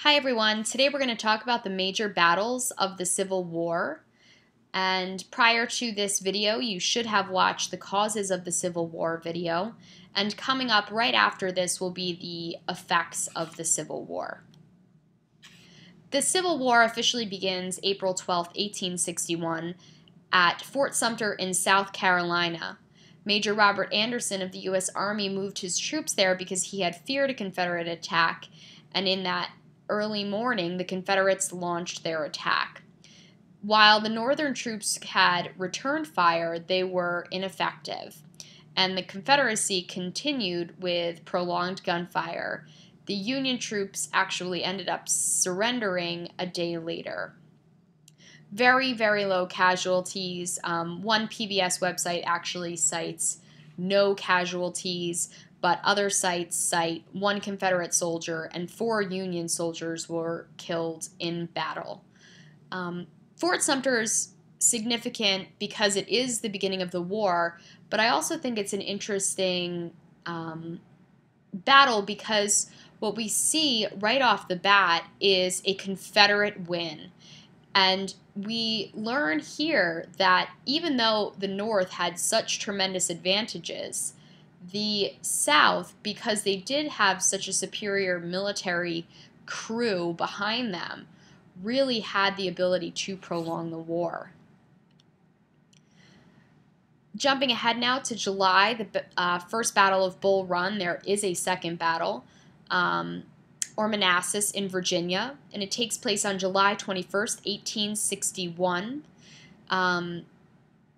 Hi everyone, today we're going to talk about the major battles of the Civil War. And prior to this video, you should have watched the causes of the Civil War video. And coming up right after this will be the effects of the Civil War. The Civil War officially begins April 12, 1861 at Fort Sumter in South Carolina. Major Robert Anderson of the U.S. Army moved his troops there because he had feared a Confederate attack, and in that early morning, the Confederates launched their attack. While the Northern troops had returned fire, they were ineffective, and the Confederacy continued with prolonged gunfire. The Union troops actually ended up surrendering a day later. Very, very low casualties. One PBS website actually cites no casualties, but other sites cite 1 Confederate soldier and 4 Union soldiers were killed in battle. Fort Sumter is significant because it is the beginning of the war, but I also think it's an interesting battle because what we see right off the bat is a Confederate win. And we learn here that even though the North had such tremendous advantages, the South, because they did have such a superior military crew behind them, really had the ability to prolong the war. Jumping ahead now to July, the first Battle of Bull Run, there is a second battle. Or Manassas in Virginia, and it takes place on July 21st, 1861.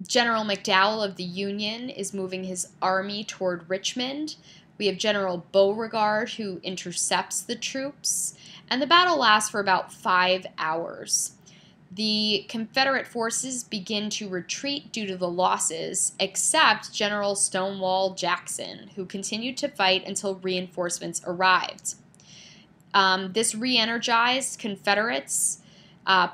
General McDowell of the Union is moving his army toward Richmond. We have General Beauregard who intercepts the troops, and the battle lasts for about 5 hours. The Confederate forces begin to retreat due to the losses, except General Stonewall Jackson, who continued to fight until reinforcements arrived. This re-energized Confederates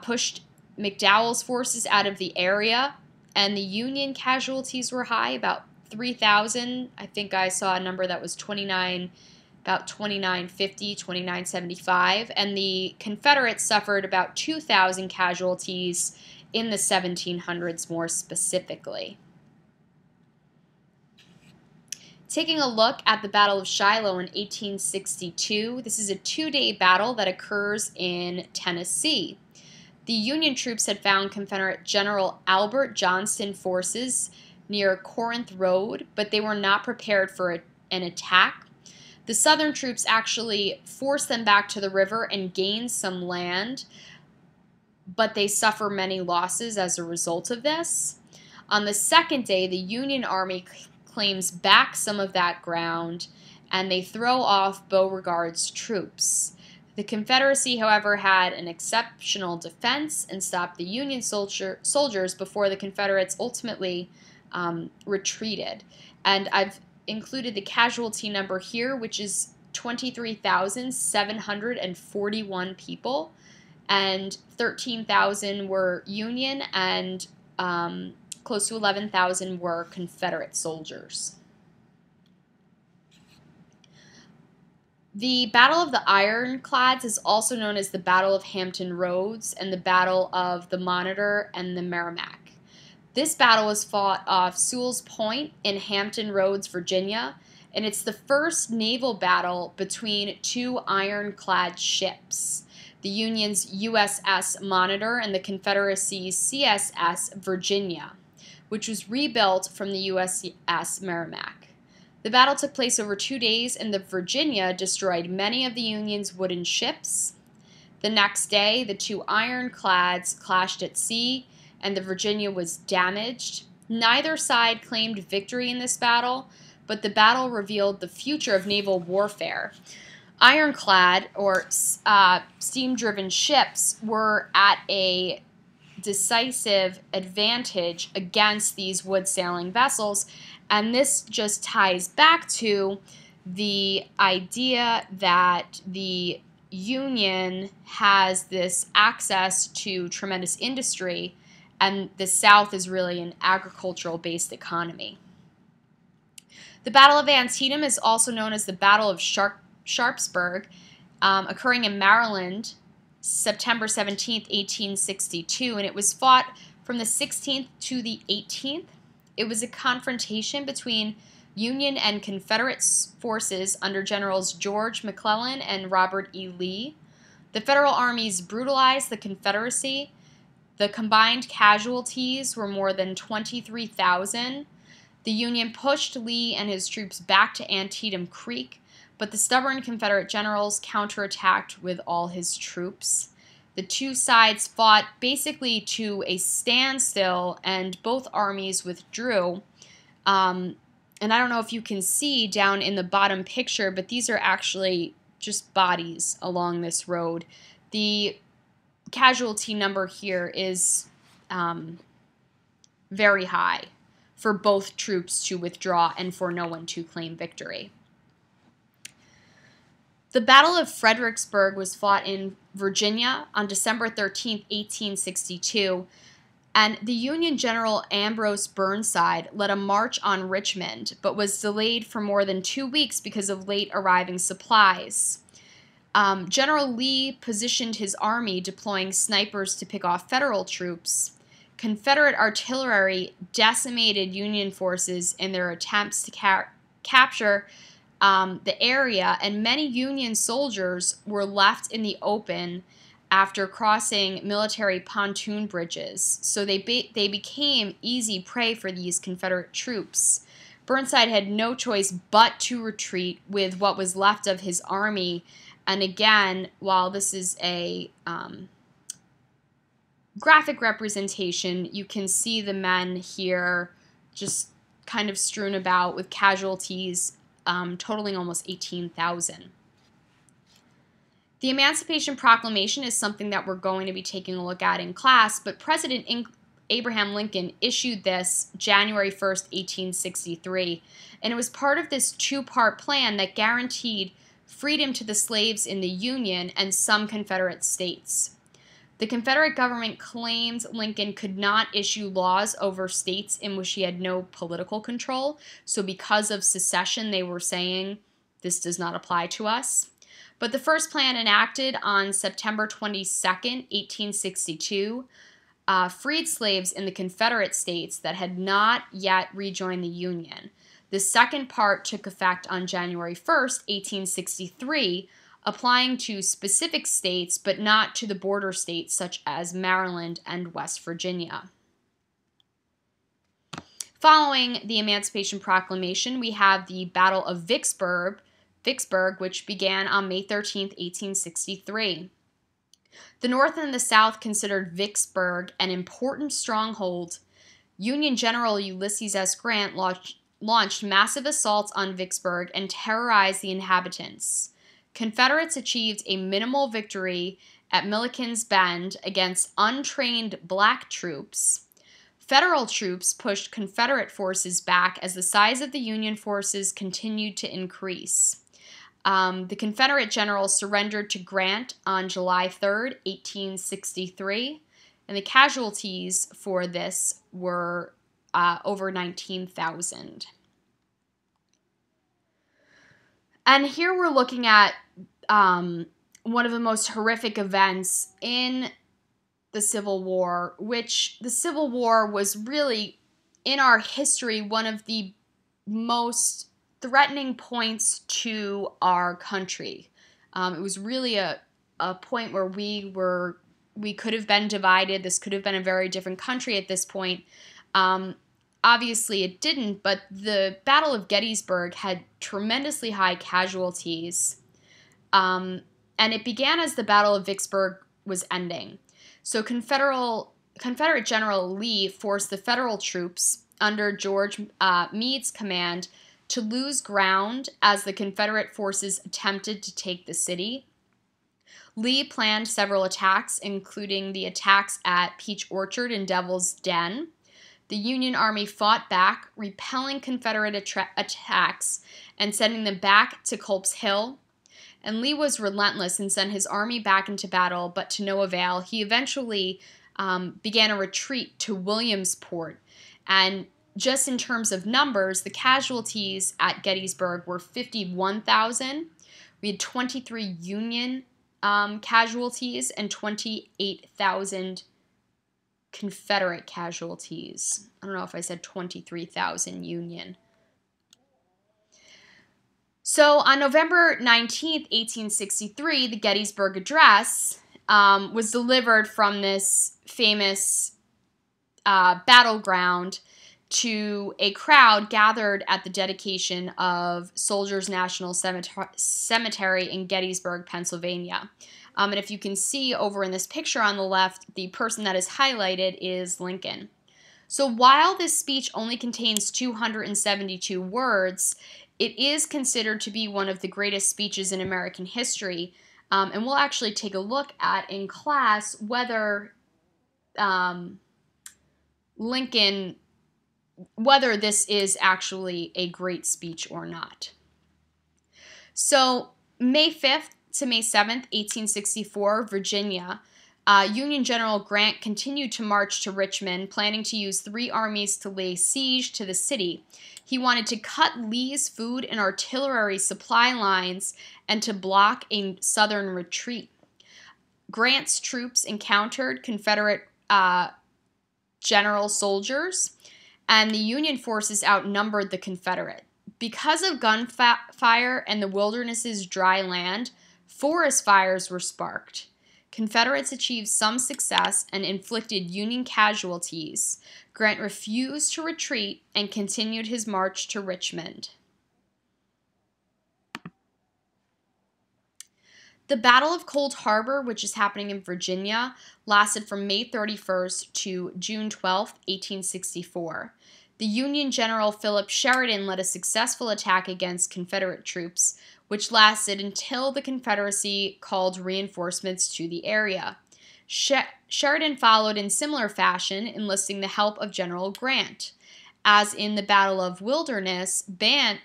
pushed McDowell's forces out of the area, and the Union casualties were high, about 3,000. I think I saw a number that was about 2,950, 2,975, and the Confederates suffered about 2,000 casualties in the 1700s more specifically. Taking a look at the Battle of Shiloh in 1862, this is a 2-day battle that occurs in Tennessee. The Union troops had found Confederate General Albert Johnston forces near Corinth Road, but they were not prepared for an attack. The Southern troops actually forced them back to the river and gained some land, but they suffer many losses as a result of this. On the second day, the Union Army claims back some of that ground, and they throw off Beauregard's troops. The Confederacy, however, had an exceptional defense and stopped the Union soldiers before the Confederates ultimately retreated. And I've included the casualty number here, which is 23,741 people, and 13,000 were Union, and close to 11,000 were Confederate soldiers. The Battle of the Ironclads is also known as the Battle of Hampton Roads and the Battle of the Monitor and the Merrimack. This battle was fought off Sewell's Point in Hampton Roads, Virginia, and it's the first naval battle between 2 ironclad ships, the Union's USS Monitor and the Confederacy's CSS Virginia, which was rebuilt from the USS Merrimack. The battle took place over 2 days, and the Virginia destroyed many of the Union's wooden ships. The next day, the 2 ironclads clashed at sea, and the Virginia was damaged. Neither side claimed victory in this battle, but the battle revealed the future of naval warfare. Ironclad, or steam-driven ships, were at a decisive advantage against these wood-sailing vessels, and this just ties back to the idea that the Union has this access to tremendous industry, and the South is really an agricultural-based economy. The Battle of Antietam is also known as the Battle of Sharpsburg, occurring in Maryland, September 17th, 1862, and it was fought from the 16th to the 18th. It was a confrontation between Union and Confederate forces under Generals George McClellan and Robert E. Lee. The Federal armies brutalized the Confederacy. The combined casualties were more than 23,000. The Union pushed Lee and his troops back to Antietam Creek, but the stubborn Confederate generals counterattacked with all his troops. The two sides fought basically to a standstill, and both armies withdrew. And I don't know if you can see down in the bottom picture, but these are actually just bodies along this road. The casualty number here is very high for both troops to withdraw and for no one to claim victory. The Battle of Fredericksburg was fought in Virginia on December 13, 1862, and the Union General Ambrose Burnside led a march on Richmond, but was delayed for more than 2 weeks because of late arriving supplies. General Lee positioned his army, deploying snipers to pick off Federal troops. Confederate artillery decimated Union forces in their attempts to capture the area, and many Union soldiers were left in the open after crossing military pontoon bridges, so they became easy prey for these Confederate troops. Burnside had no choice but to retreat with what was left of his army, and again, while this is a graphic representation, you can see the men here just kind of strewn about with casualties totaling almost 18,000. The Emancipation Proclamation is something that we're going to be taking a look at in class, but President Abraham Lincoln issued this January 1st, 1863, and it was part of this two-part plan that guaranteed freedom to the slaves in the Union and some Confederate states. The Confederate government claimed Lincoln could not issue laws over states in which he had no political control, so because of secession, they were saying, this does not apply to us. But the first plan enacted on September 22nd, 1862, freed slaves in the Confederate states that had not yet rejoined the Union. The second part took effect on January 1st, 1863, applying to specific states but not to the border states such as Maryland and West Virginia. Following the Emancipation Proclamation, we have the Battle of Vicksburg, which began on May 13, 1863. The North and the South considered Vicksburg an important stronghold. Union General Ulysses S. Grant launched massive assaults on Vicksburg and terrorized the inhabitants. Confederates achieved a minimal victory at Milliken's Bend against untrained black troops. Federal troops pushed Confederate forces back as the size of the Union forces continued to increase. The Confederate generals surrendered to Grant on July 3rd, 1863, and the casualties for this were over 19,000. And here we're looking at one of the most horrific events in the Civil War, which the Civil War was really, in our history, one of the most threatening points to our country. It was really a point where we could have been divided. This could have been a very different country at this point. Obviously it didn't, but the Battle of Gettysburg had tremendously high casualties. And it began as the Battle of Vicksburg was ending. So Confederate General Lee forced the Federal troops under George Meade's command to lose ground as the Confederate forces attempted to take the city. Lee planned several attacks, including the attacks at Peach Orchard and Devil's Den. The Union Army fought back, repelling Confederate attacks and sending them back to Culp's Hill. And Lee was relentless and sent his army back into battle, but to no avail. He eventually began a retreat to Williamsport. And just in terms of numbers, the casualties at Gettysburg were 51,000, We had 23 Union casualties and 28,000 Confederate casualties. I don't know if I said 23,000 Union. So on November 19th, 1863, the Gettysburg Address was delivered from this famous battleground to a crowd gathered at the dedication of Soldiers National Cemetery in Gettysburg, Pennsylvania. And if you can see over in this picture on the left, the person that is highlighted is Lincoln. So while this speech only contains 272 words, it is considered to be one of the greatest speeches in American history. And we'll actually take a look at in class whether whether this is actually a great speech or not. So May 5th to May 7th, 1864, Virginia, Union General Grant continued to march to Richmond, planning to use 3 armies to lay siege to the city. He wanted to cut Lee's food and artillery supply lines and to block a southern retreat. Grant's troops encountered Confederate general soldiers, and the Union forces outnumbered the Confederate. Because of gunfire and the wilderness's dry land, forest fires were sparked. Confederates achieved some success and inflicted Union casualties. Grant refused to retreat and continued his march to Richmond. The Battle of Cold Harbor, which is happening in Virginia, lasted from May 31st to June 12th, 1864. The Union General Philip Sheridan led a successful attack against Confederate troops, which lasted until the Confederacy called reinforcements to the area. Sheridan followed in similar fashion, enlisting the help of General Grant. As in the Battle of Wilderness,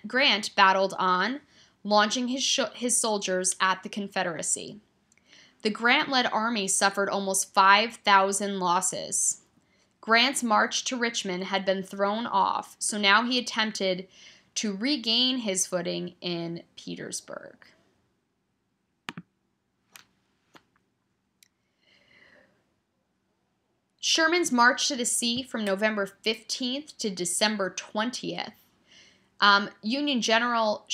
Grant battled on, launching his soldiers at the Confederacy. The Grant-led army suffered almost 5,000 losses. Grant's march to Richmond had been thrown off, so now he attempted to regain his footing in Petersburg. Sherman's march to the sea from November 15th to December 20th. Union General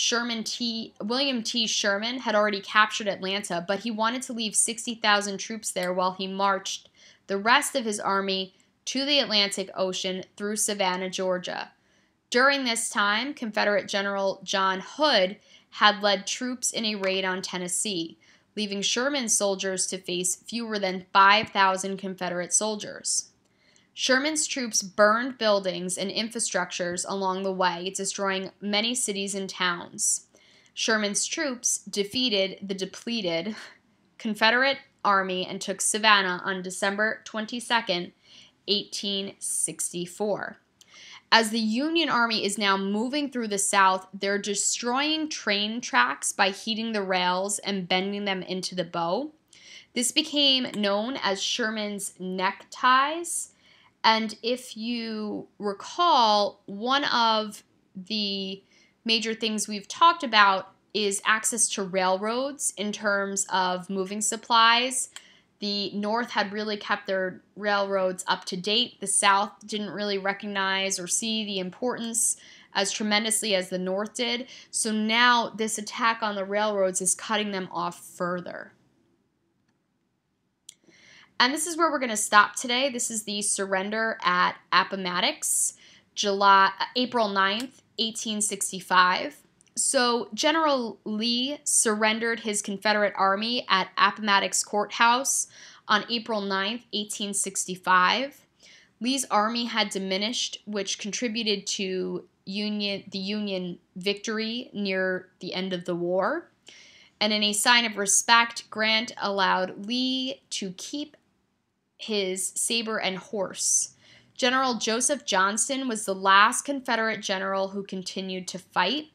William T. Sherman had already captured Atlanta, but he wanted to leave 60,000 troops there while he marched the rest of his army to the Atlantic Ocean through Savannah, Georgia. During this time, Confederate General John Hood had led troops in a raid on Tennessee, leaving Sherman's soldiers to face fewer than 5,000 Confederate soldiers. Sherman's troops burned buildings and infrastructures along the way, destroying many cities and towns. Sherman's troops defeated the depleted Confederate army and took Savannah on December 22nd, 1864. As the Union Army is now moving through the South, they're destroying train tracks by heating the rails and bending them into the bow. This became known as Sherman's neckties. And if you recall, one of the major things we've talked about is access to railroads in terms of moving supplies. The North had really kept their railroads up to date. The South didn't really recognize or see the importance as tremendously as the North did. So now this attack on the railroads is cutting them off further. And this is where we're going to stop today. This is the surrender at Appomattox, April 9th, 1865. So General Lee surrendered his Confederate army at Appomattox Courthouse on April 9th, 1865. Lee's army had diminished, which contributed to the Union victory near the end of the war. And in a sign of respect, Grant allowed Lee to keep his saber and horse. General Joseph Johnston was the last Confederate general who continued to fight.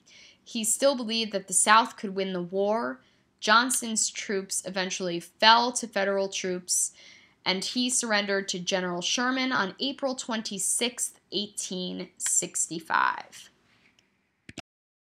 He still believed that the South could win the war. Johnston's troops eventually fell to Federal troops, and he surrendered to General Sherman on April 26, 1865.